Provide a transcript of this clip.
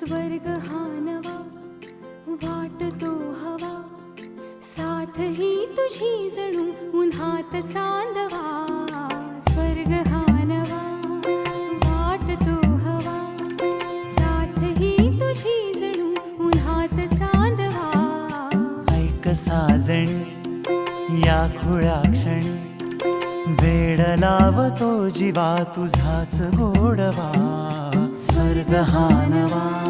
स्वर्ग हा नवा वाटतो हवा, साथ ही तुझी जणू उन्हात चांदवा. स्वर्ग हा नवा वाटतो हवा, साथ ही तुझी जणू उन्हात चांदवा. ऐक साजणी या खुळ्या क्षणी, वेड लावतो जीवा तुझाच गोडवा. स्वर्ग हा नवा